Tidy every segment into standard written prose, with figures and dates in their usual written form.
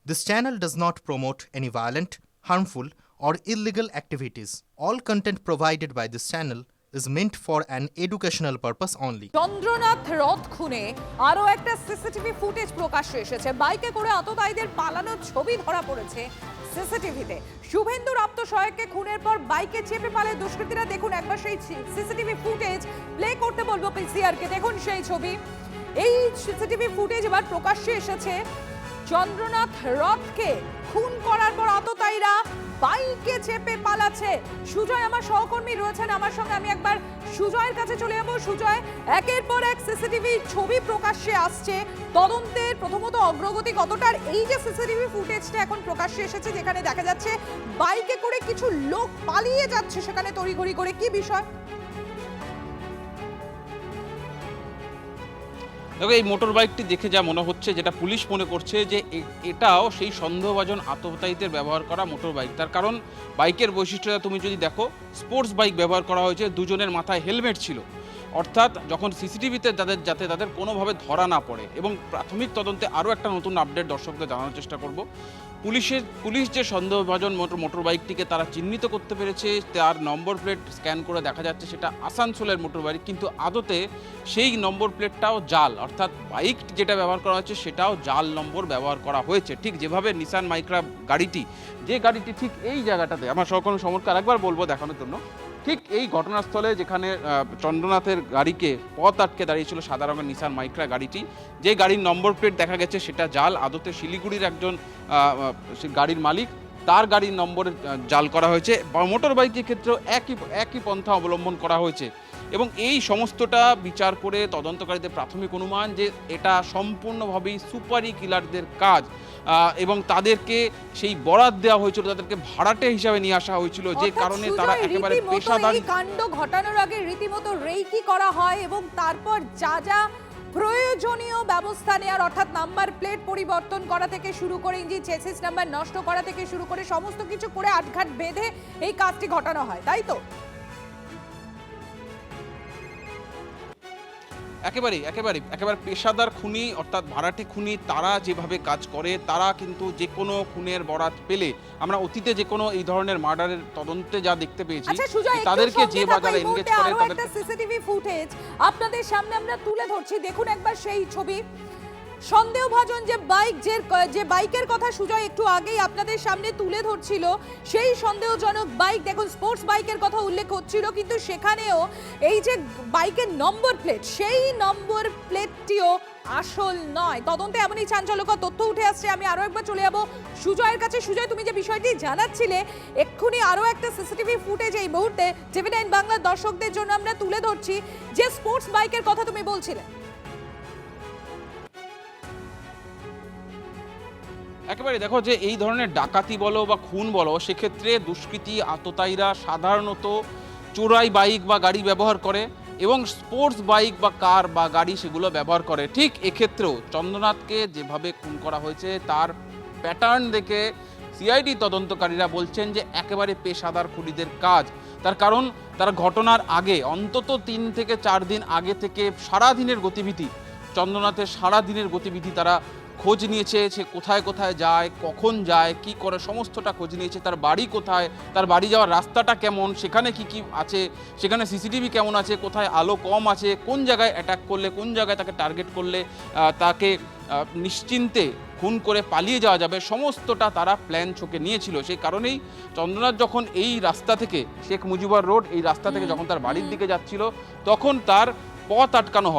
This channel does not promote any violent, harmful, or illegal activities. All content provided by this channel is meant for an educational purpose only. Chandranath রথ খুনে আরো একটা CCTV footage প্রকাশ্যে এসেছে। বাইকে করে আততায়ীদের পালানোর ছবি ধরা পড়েছে সিসিটিভিতে। শুভেন্দুর আত্মসহায়ককে খুনের পর বাইকে চেপে পালায় দুষ্কৃতীরা। দেখুন একবার সেই সিসিটিভি ফুটেজ প্লে করতে বলবো পিসিআর কে। দেখুন সেই ছবি। এই সিসিটিভি ফুটেজ এবার প্রকাশ্যে এসেছে। চন্দ্রনাথ রথকে খুন করার পর আততায়ীরা বাইকে চেপে পালাচ্ছে। সুজয় আমার সহকর্মী রয়েছেন আমার সঙ্গে, আমি একবার সুজয়ের কাছে চলে যাবো। সুজয়, একের পর এক সিসিটিভি ছবি প্রকাশ্যে আসছে, তদন্তের প্রথমত অগ্রগতি কতটার? এই যে সিসিটিভি ফুটেজটা এখন প্রকাশ্যে এসেছে যেখানে দেখা যাচ্ছে বাইকে করে কিছু লোক পালিয়ে যাচ্ছে সেখানে তড়িঘড়ি করে, কি বিষয়? দেখো, এই মোটর বাইকটি দেখে যা মনে হচ্ছে, যেটা পুলিশ মনে করছে যে এটাও সেই সন্দেহভাজন আততায়ীদের ব্যবহার করা মোটর বাইক। তার কারণ বাইকের বৈশিষ্ট্যটা তুমি যদি দেখো, স্পোর্টস বাইক ব্যবহার করা হয়েছে, দুজনের মাথায় হেলমেট ছিল। অর্থাৎ যখন সিসিটিভিতে যাতে তাদের কোনোভাবে ধরা না পড়ে। এবং প্রাথমিক তদন্তে আরও একটা নতুন আপডেট দর্শকদের জানানোর চেষ্টা করব। পুলিশ যে সন্দেহভাজন মোটর বাইকটিকে তারা চিহ্নিত করতে পেরেছে, তার নম্বর প্লেট স্ক্যান করে দেখা যাচ্ছে সেটা আসানসোলের মোটর বাইক, কিন্তু আদতে সেই নম্বর প্লেটটাও জাল। অর্থাৎ বাইক যেটা ব্যবহার করা হয়েছে সেটাও জাল নম্বর ব্যবহার করা হয়েছে। ঠিক যেভাবে নিসান মাইক্রা গাড়িটি, যে গাড়িটি ঠিক এই জায়গাটাতে, আমার সহকর্মী সমরকে আরেকবার বলবো দেখানোর জন্য, ঠিক এই ঘটনাস্থলে যেখানে চন্দ্রনাথের গাড়িকে পথ আটকে দাঁড়িয়েছিল সাদা রঙের নিসান মাইক্রা গাড়িটি, যে গাড়ির নম্বর প্লেট দেখা গেছে সেটা জাল। আদতে শিলিগুড়ির একজন গাড়ির মালিক, তার গাড়ির নম্বরে জাল করা হয়েছে। মোটর বাইকের ক্ষেত্রেও একই পন্থা অবলম্বন করা হয়েছে। এবং এই সমস্তটা বিচার করে তদন্তকারীদের প্রাথমিক অনুমান যে এটা সম্পূর্ণভাবেই সুপারি কিলারদের কাজ, এবং তাদেরকে সেই বরাত দেওয়া হয়েছিল, তাদেরকে ভাড়াটে হিসাবে নিয়ে আসা হয়েছিল, যে কারণে তারা একেবারে পেশাদারি কাণ্ড ঘটানোর আগে রীতিমতো রেকি করা হয় এবং তারপর যা যা প্রয়োজনীয় ব্যবস্থা নেওয়ার, অর্থাৎ নাম্বার প্লেট পরিবর্তন করা থেকে শুরু করে ইঞ্জিন চেসিস নাম্বার নষ্ট করা থেকে শুরু করে সমস্ত কিছু করে আটঘাট বেঁধে এই কাজটি ঘটানো হয়, তাই তো? একেবারে পেশাদার খুনি, অর্থাৎ ভাড়াটে খুনি, তারা যেভাবে কাজ করে, তারা কিন্তু যে কোনো খুনের বরাত পেলে, আমরা অতীতে যে কোনো এই ধরনের মার্ডারের তদন্তে যা দেখতে পেয়েছি, তাদেরকে যে বাজারে এনগেজ করে তাদের সিসিটিভি ফুটেজ আপনাদের সামনে আমরা তুলে ধরছি। দেখুন একবার সেই ছবি। সন্দেহভাজন যে বাইকের কথা সুজয় একটু আগেই আপনাদের সামনে তুলে ধরছিল, সেই সন্দেহজনক বাইক, দেখুন স্পোর্টস বাইকের কথা উল্লেখ হচ্ছিল, কিন্তু সেখানেও এই যে বাইকের নম্বর প্লেট, সেই নম্বর প্লেটটিও আসল নয়। তদন্তে এমনই চাঞ্চল্যকর তথ্য উঠে আসছে। আমি আরো একবার চলে যাবো সুজয়ের কাছে। সুজয়, তুমি যে বিষয়টি জানাচ্ছিলে, এক্ষুনি আরো একটা সিসিটিভি ফুটেজ এই মুহূর্তে TV9 বাংলার দর্শকদের জন্য আমরা তুলে ধরছি, যে স্পোর্টস বাইকের কথা তুমি বলছিলে। একেবারে দেখো, যে এই ধরনের ডাকাতি বলো বা খুন বলো, সেক্ষেত্রে দুষ্কৃতী আততায়ীরা সাধারণত চোরাই বাইক বা গাড়ি ব্যবহার করে এবং স্পোর্টস বাইক বা কার বা গাড়ি সেগুলো ব্যবহার করে। ঠিক এক্ষেত্রেও চন্দ্রনাথকে যেভাবে খুন করা হয়েছে তার প্যাটার্ন দেখে সিআইডি তদন্তকারীরা বলছেন যে একেবারে পেশাদার খুনিদের কাজ। তার কারণ তারা ঘটনার আগে, অন্তত 3 থেকে 4 দিন আগে থেকে সারাদিনের গতিবিধি, চন্দ্রনাথের সারাদিনের গতিবিধি তারা খোঁজ নিয়েছে। সে কোথায় কোথায় যায়, কখন যায়, কি করে, সমস্তটা খোঁজ নিয়েছে। তার বাড়ি কোথায়, তার বাড়ি যাওয়ার রাস্তাটা কেমন, সেখানে কি কি আছে, সেখানে সিসিটিভি কেমন আছে, কোথায় আলো কম আছে, কোন জায়গায় অ্যাটাক করলে, কোন জায়গায় তাকে টার্গেট করলে তাকে নিশ্চিন্তে খুন করে পালিয়ে যাওয়া যাবে, সমস্তটা তারা প্ল্যান ছকে নিয়েছিল। সেই কারণেই চন্দ্রনাথ যখন এই রাস্তা থেকে, শেখ মুজিবুর রোড এই রাস্তা থেকে যখন তার বাড়ির দিকে যাচ্ছিল, তখন তার পথ আটকানো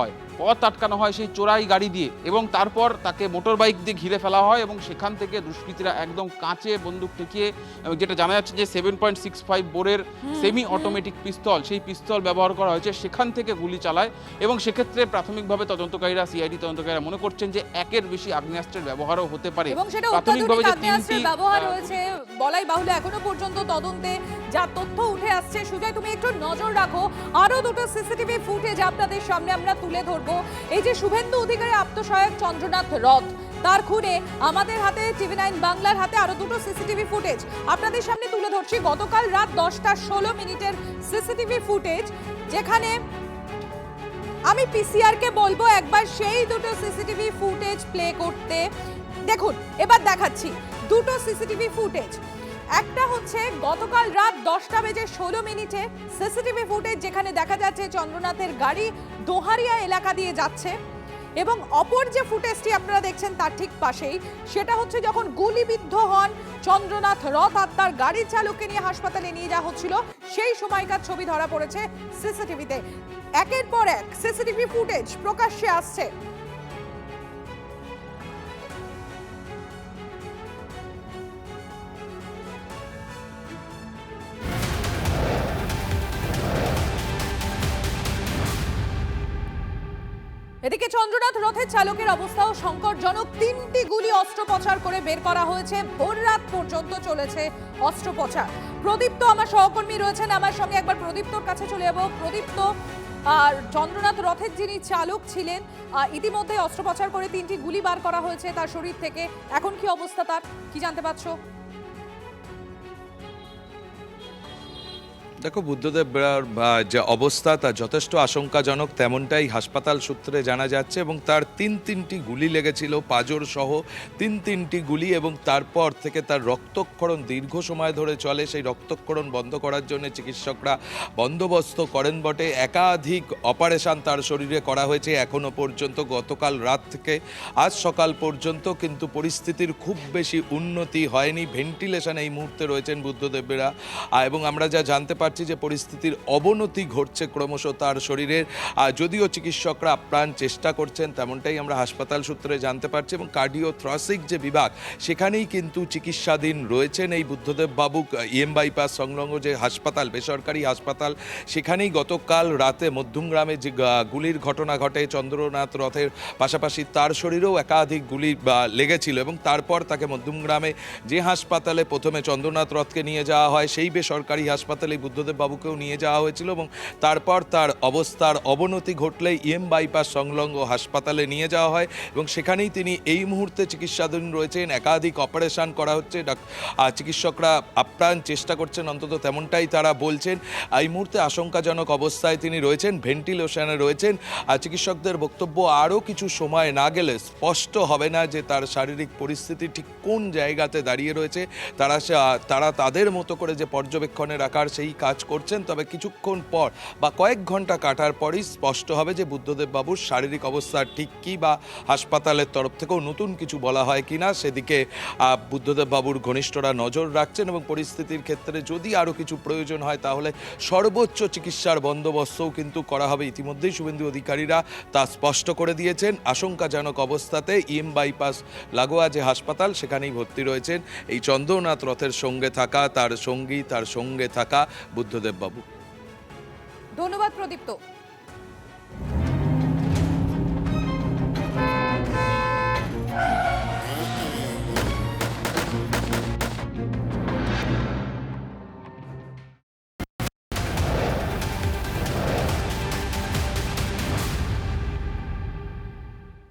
হয় সেই চোরাই গাড়ি দিয়ে, এবং তারপর তাকে মোটর বাইক দিয়ে ঘিরে ফেলা হয় এবং সেখান থেকে দুষ্কৃতীরা একদম কাঁচে বন্দুক ঠেকিয়ে, যেটা জানা যাচ্ছে যে 7.65 বোরের সেমি অটোমেটিক পিস্তল, সেই পিস্তল ব্যবহার করা হয়েছে, সেখান থেকে গুলি চালায়। এবং সেক্ষেত্রে প্রাথমিকভাবে তদন্তকারীরা, সিআইডি তদন্তকারীরা মনে করছেন যে একের বেশি আগ্নেয়াস্ত্রের ব্যবহারও হতে পারে। এবং সেটা প্রাথমিকভাবে যে 3টি ব্যবহার হয়েছে বলাই বাহুল্য। এখনো পর্যন্ত তদন্তে যা তথ্য উঠে আসছে, সুজয় তুমি একটু নজর রাখো, আরো দুটো সিসিটিভি ফুটেজ আপনাদের সামনে আমরা তুলে ধরবো। এই যে শুভেন্দু অধিকারী আত্মসহায়ক চন্দ্রনাথ রথ, তার খুনে আমাদের হাতে, TV9 বাংলার হাতে আরো দুটো সিসিটিভি ফুটেজ আপনাদের সামনে তুলে ধরছি। গতকাল রাত 10:16 সিসিটিভি ফুটেজ, যেখানে আমি পিসিআর কে বলবো একবার সেই দুটো সিসিটিভি ফুটেজ প্লে করতে। দেখুন এবার দেখাচ্ছি দুটো সিসিটিভি ফুটেজ। একটা হচ্ছে গতকাল রাত 10:16 সিসিটিভি ফুটেজ, যেখানে দেখা যাচ্ছে চন্দ্রনাথের গাড়ি দোহারিয়া এলাকা দিয়ে যাচ্ছে, এবং অপর যে ফুটেজটি আপনারা দেখছেন তার ঠিক পাশেই সেটা হচ্ছে যখন গুলিবিদ্ধ হন চন্দ্রনাথ রথ আর তার গাড়ির চালককে নিয়ে হাসপাতালে নিয়ে যাওয়া হচ্ছিল, সেই সময়কার ছবি ধরা পড়েছে সিসিটিভিতে। একের পর এক সিসিটিভি ফুটেজ প্রকাশ্যে আসছে। এদিকে চন্দ্রনাথ রথের চালকের অবস্থাও সংকটজনক। 3টি গুলি অস্ত্রোপচার করে বের করা হয়েছে। ভোর রাত পর্যন্ত চলেছে অস্ত্রোপচার। প্রদীপ্ত আমার সহকর্মী রয়েছেন আমার সঙ্গে, একবার প্রদীপ্তর কাছে চলে যাব। প্রদীপ্ত, চন্দ্রনাথ রথের যিনি চালক ছিলেন ইতিমধ্যে অস্ত্রোপচার করে 3টি গুলি বার করা হয়েছে তার শরীর থেকে। এখন কি অবস্থা তার, কি জানতে পারছো? দেখো, বুদ্ধদেব বেড়ার যে অবস্থা তা যথেষ্ট আশঙ্কাজনক, তেমনটাই হাসপাতাল সূত্রে জানা যাচ্ছে। এবং তার তিনটি গুলি লেগেছিল, পাঁজর সহ তিনটি গুলি, এবং তারপর থেকে তার রক্তক্ষরণ দীর্ঘ সময় ধরে চলে। সেই রক্তক্ষরণ বন্ধ করার জন্য চিকিৎসকরা বন্দোবস্ত করেন বটে। একাধিক অপারেশন তার শরীরে করা হয়েছে এখনো পর্যন্ত, গতকাল রাত থেকে আজ সকাল পর্যন্ত, কিন্তু পরিস্থিতির খুব বেশি উন্নতি হয়নি। ভেন্টিলেশনে এই মুহূর্তে রয়েছেন বুদ্ধদেব বেড়া, এবং আমরা যা জানতে পারছি যে পরিস্থিতির অবনতি ঘটছে ক্রমশ তার শরীরের। যদিও চিকিৎসকরা আপ্রাণ চেষ্টা করছেন, তেমনটাই আমরা হাসপাতাল সূত্রে জানতে পারছি। এবং কার্ডিওথ্রাসিক যে বিভাগ, সেখানেই কিন্তু চিকিৎসাধীন রয়েছেন এই বুদ্ধদেব বাবু। ইএম বাইপাস সংলগ্ন যে হাসপাতাল, বেসরকারি হাসপাতাল, সেখানেই গতকাল রাতে মধ্যমগ্রামে যে গুলির ঘটনা ঘটে চন্দ্রনাথ রথের পাশাপাশি তার শরীরেও একাধিক গুলি লেগেছিল। এবং তারপর তাকে মধ্যমগ্রামে যে হাসপাতালে প্রথমে চন্দ্রনাথ রথকে নিয়ে যাওয়া হয়, সেই বেসরকারি হাসপাতালে বুদ্ধদেব বাবুকেও নিয়ে যাওয়া হয়েছিল। এবং তারপর তার অবস্থার অবনতি ঘটলে ইএম বাইপাস সংলগ্ন হাসপাতালে নিয়ে যাওয়া হয়, এবং সেখানেই তিনি এই মুহূর্তে চিকিৎসাধীন রয়েছেন। একাধিক অপারেশন করা হচ্ছে, চিকিৎসকরা আপ্রাণ চেষ্টা করছেন, অন্তত তেমনটাই তারা বলছেন। এই মুহূর্তে আশঙ্কাজনক অবস্থায় তিনি রয়েছেন, ভেন্টিলেশনে রয়েছেন। চিকিৎসকদের বক্তব্য আরও কিছু সময় না গেলে স্পষ্ট হবে না যে তার শারীরিক পরিস্থিতি ঠিক কোন জায়গাতে দাঁড়িয়ে রয়েছে। তারা তাদের মতো করে যে পর্যবেক্ষণে রাখার সেই কাজ করছেন, তবে কিছুক্ষণ পর বা কয়েক ঘন্টা কাটার পরই স্পষ্ট হবে যে বুদ্ধদেব বাবুর শারীরিক অবস্থা ঠিক কী, বা হাসপাতালের তরফ থেকেও নতুন কিছু বলা হয় কিনা সেদিকে বুদ্ধদেব বাবুর ঘনিষ্ঠরা নজর রাখছেন। এবং পরিস্থিতির ক্ষেত্রে যদি আরও কিছু প্রয়োজন হয় তাহলে সর্বোচ্চ চিকিৎসার বন্দোবস্তও কিন্তু করা হবে। ইতিমধ্যেই শুভেন্দু অধিকারীরা তা স্পষ্ট করে দিয়েছেন। আশঙ্কাজনক অবস্থাতে ইএম বাইপাস লাগোয়া যে হাসপাতাল, সেখানেই ভর্তি রয়েছেন এই চন্দ্রনাথ রথের সঙ্গে থাকা তার সঙ্গী, তার সঙ্গে থাকা বুদ্ধদেব বাবু। ধন্যবাদ প্রদীপ্ত।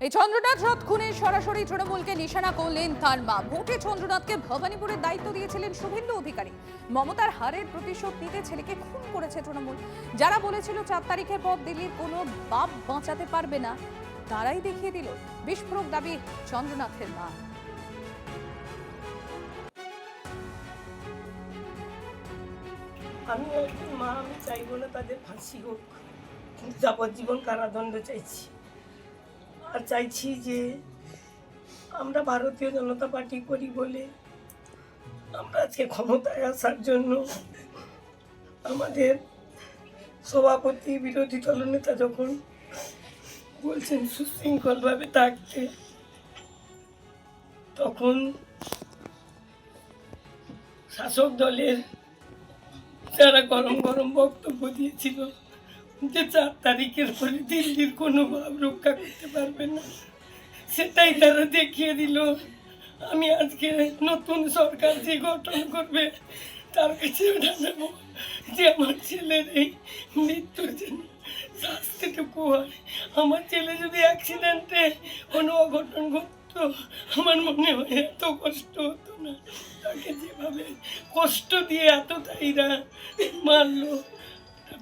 এই চন্দ্রনাথ রথ খুনের সরাসরি তৃণমূলকে নিশানা করলেন তার মা। ভোটে চন্দ্রনাথকে ভবানীপুরের দায়িত্ব দিয়েছিলেন শুভেন্দু অধিকারী। মমতার হারের প্রতিশোধ নিতে ছেলেকে খুন করেছে তৃণমূল। যারা বলেছিল 4 তারিখের পর দিল্লির কোনো বাপ বাঁচাতে পারবে না, তারাই দেখিয়ে দিল। বিস্ফোরক দাবি চন্দ্রনাথের মা। আমি একজন মা, আমি চাইবো না তাদের ফাঁসি হোক, যাবজ্জীবন কারাদণ্ড চাইছি। আর চাইছি যে আমরা ভারতীয় জনতা পার্টি করি বলে আমরা আজকে ক্ষমতায় আসার জন্য আমাদের সভাপতি বিরোধী দলনেতা যখন বলছেন সুশৃঙ্খলভাবে থাকতে, তখন শাসক দলের যারা গরম গরম বক্তব্য দিয়েছিল যে 4 তারিখের পরে দিল্লির কোনো ভাব রক্ষা করতে পারবে না, সেটাই তারা দেখিয়ে দিল। আমি আজকে নতুন সরকার যে গঠন করবে তার কাছে জানাবো যে আমার ছেলের এই মৃত্যুর জন্য শাস্তিটুকু হয়। আমার ছেলে যদি অ্যাক্সিডেন্টে কোনো অঘটন ঘটতো, আমার মনে হয় এত কষ্ট হতো না। তাকে যেভাবে কষ্ট দিয়ে এতটাইরা মারলো,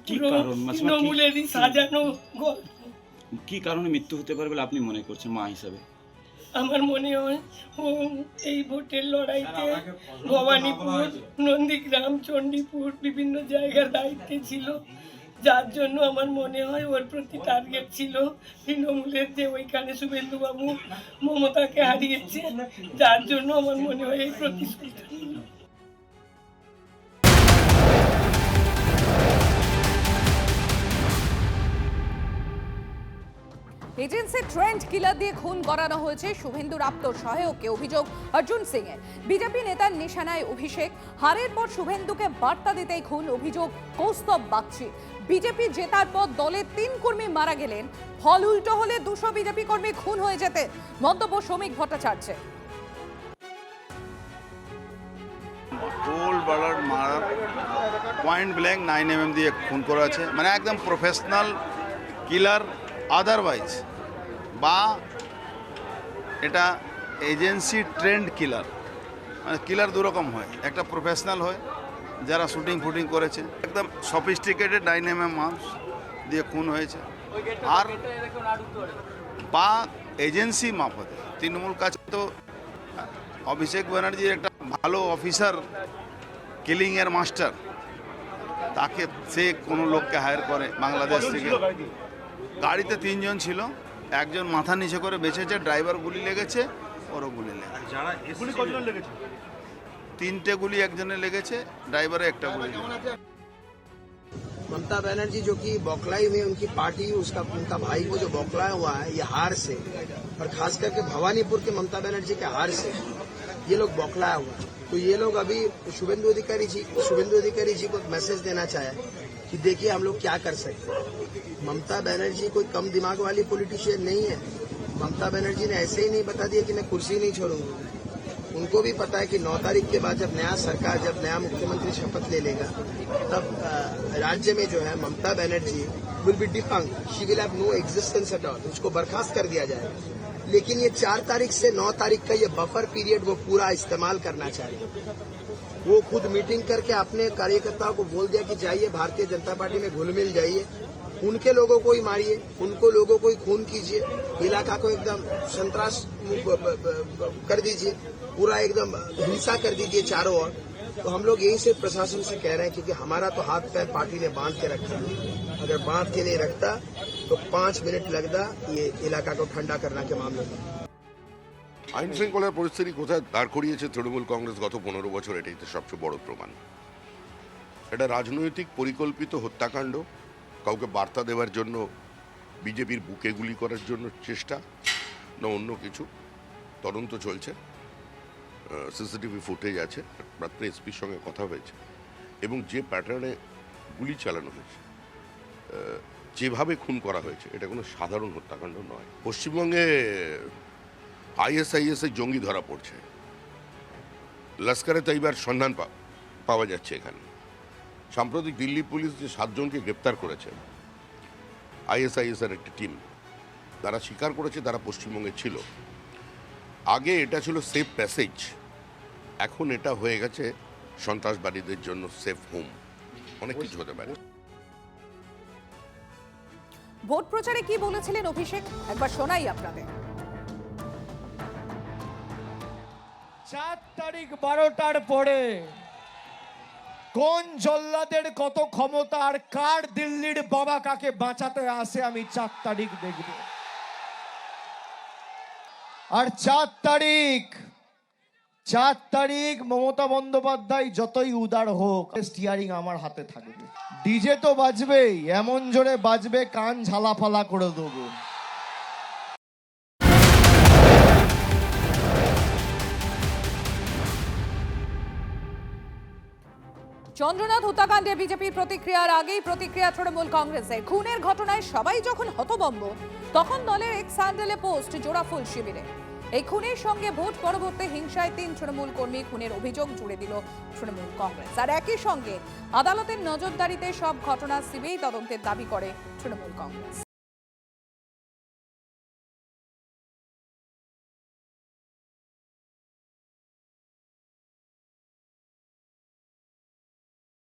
তৃণমূলেরই সাজানো গল্প। কি কারণে মৃত্যু হতে পারে বলে আপনি মনে করছেন মা হিসাবে? আমার মনে হয় ও এই ভোটের লড়াইতে ভবানীপুর, নন্দীগ্রাম, চণ্ডীপুর বিভিন্ন জায়গার দায়িত্বে ছিল, যার জন্য আমার মনে হয় ওর প্রতি টার্গেট ছিল তৃণমূলের, যে ওইখানে শুভেন্দুবাবু মমতাকে হারিয়েছে, যার জন্য আমার মনে হয় এই প্রতিশ্রুতি। এজেন্সি ট্রেন্ড কিলার দিয়ে খুন করানো হয়েছে শুভেন্দুর আত্মসহায়ককে, অভিযোগ অর্জুন সিং এর। বিজেপি নেতার নিশানায় অভিষেক, হারের পর শুভেন্দুকে বার্তা দিতেই খুন, অভিযোগ কৌস্তব বাগচি। বিজেপি জেতার পর দলের 3 কর্মী মারা গেলেন, ফল উল্টো হলে 200 বিজেপি কর্মী খুন হয়ে যেতে, মন্তব্য শ্রমিক ভট্টাচার্যের। কোল্ড ব্লাড মারা, পয়েন্ট ব্ল্যাঙ্ক 9 mm দিয়ে খুন করা আছে, মানে একদম প্রফেশনাল কিলার। আদারওয়াইজ বা এটা এজেন্সি ট্রেন্ড কিলার, মানে কিলার দুরকম হয়, একটা প্রফেশনাল হয় যারা শুটিং ফুটিং করেছে, একদম সফিস্টিকেটেড 9 mm মাউস দিয়ে খুন হয়েছে, আর বা এজেন্সি মারফতে তৃণমূল কাছে তো অভিষেক ব্যানার্জির একটা ভালো অফিসার, কিলিংয়ের মাস্টার, তাকে সে কোনো লোককে হায়ার করে বাংলাদেশ থেকে। গাড়িতে 3 জন ছিল, একজন মাথা নিচে করে বেঁচেছে, ড্রাইভার গুলি লেগেছে, ওরও গুলি লেগেছে। 3টে গুলি একজনে লেগেছে, ড্রাইভারে একটা গুলি। ममता बनर्जी जो कि बौखलाई हुई, उनकी पार्टी, उनका भाई को जो बौखलाया हुआ है ये हार से, और खास करके भवानीपुर के ममता बनर्जी के हार से ये लोग बौखलाया हुआ है। तो ये लोग अभी शुभेंदु अधिकारी जी को मैसेज देना चाहे कि देखिए हम लोग क्या कर सकते हैं। ममता बनर्जी कोई कम दिमाग वाली पॉलिटिशियन नहीं है। ममता बनर्जी ने ऐसे ही नहीं बता दिया कि मैं कुर्सी नहीं छोड़ूंगी। उनको भी पता है कि 9 तारीख के बाद जब नया सरकार, जब नया मुख्यमंत्री शपथ ले लेगा, तब राज्य में जो है Mamata Banerjee will be defunct, she will have no existence at all, उसको बर्खास्त कर दिया जाएगा। लेकिन ये 4 तारीख से 9 तारीख का ये बफर पीरियड वो पूरा इस्तेमाल करना चाहिए। वो खुद मीटिंग करके अपने कार्यकर्ताओं को बोल दिया कि जाइए भारतीय जनता पार्टी में घुल मिल जाइए, उनके लोगों को ही मारिए, उनको लोगों को ही खून कीजिए, इलाका को एकदम संतरास कर दीजिए, पूरा एकदम हिंसा कर दीजिए चारों ओर। तो हम लोग यही से प्रशासन से कह रहे हैं, क्योंकि हमारा तो हाथ पैर पार्टी ने बांध के रखा है, अगर बांध के नहीं रखता तो 5 मिनट लगता ये इलाका को ठंडा करने के मामले में। আইন শৃঙ্খলার পরিস্থিতি কোথায় দাঁড় করিয়েছে তৃণমূল কংগ্রেস গত 15 বছর, এটাই তো সবচেয়ে বড় প্রমাণ। এটা রাজনৈতিক পরিকল্পিত হত্যাকাণ্ড, কাউকে বার্তা দেওয়ার জন্য, বিজেপির বুকে গুলি করার জন্য চেষ্টা, না অন্য কিছু। তদন্ত চলছে, সিসিটিভি ফুটেজ আছে, রাত্রে এসপির সঙ্গে কথা হয়েছে, এবং যে প্যাটার্নে গুলি চালানো হয়েছে, যেভাবে খুন করা হয়েছে, এটা কোনো সাধারণ হত্যাকাণ্ড নয়। পশ্চিমবঙ্গে ISIS জঙ্গি ধরা পড়ছে, লস্করে তৈবার সন্ধান পাওয়া যাচ্ছে এখানে। সাম্প্রতিক দিল্লি পুলিশ যে 7 জনকে গ্রেপ্তার করেছে, ISIS এর একটি টিম, তারা স্বীকার করেছে তারা পশ্চিমবঙ্গে ছিল। আগে এটা ছিল সেফ প্যাসেজ, এখন এটা হয়ে গেছে সন্ত্রাসবাদীদের জন্য সেফ হোম। অনেক কিছু হতে পারে। ভোট প্রচারে কি বলেছিলেন অভিষেক, একবার শোনাই আপনাদের। 4 তারিখ 12টার পরে কোন জল্লাদের কত ক্ষমতা আর কার দিল্লির বাবা কাকে বাঁচাতে আসে আমি 4 তারিখ দেখব। আর 4 তারিখ মমতা বন্দ্যোপাধ্যায় যতই উদার হোক, স্টিয়ারিং আমার হাতে থাকবে। ডিজে তো বাজবেই, এমন জোরে বাজবে কান ঝালাফালা করে দেবো। চন্দ্রনাথ হত্যাকাণ্ডে বিজেপির প্রতিক্রিয়ার আগেই প্রতিক্রিয়া তৃণমূল কংগ্রেসের। খুনের ঘটনায় সবাই যখন হতভম্ব, তখন দলের এক্স হ্যান্ডেলে পোস্ট জোড়াফুল শিবিরে। এই খুনের সঙ্গে ভোট পরবর্তী হিংসায় 3 তৃণমূল কর্মী খুনের অভিযোগ জুড়ে দিল তৃণমূল কংগ্রেস। আর একই সঙ্গে আদালতের নজরদারিতে সব ঘটনা সিবিআই তদন্তের দাবি করে তৃণমূল কংগ্রেস।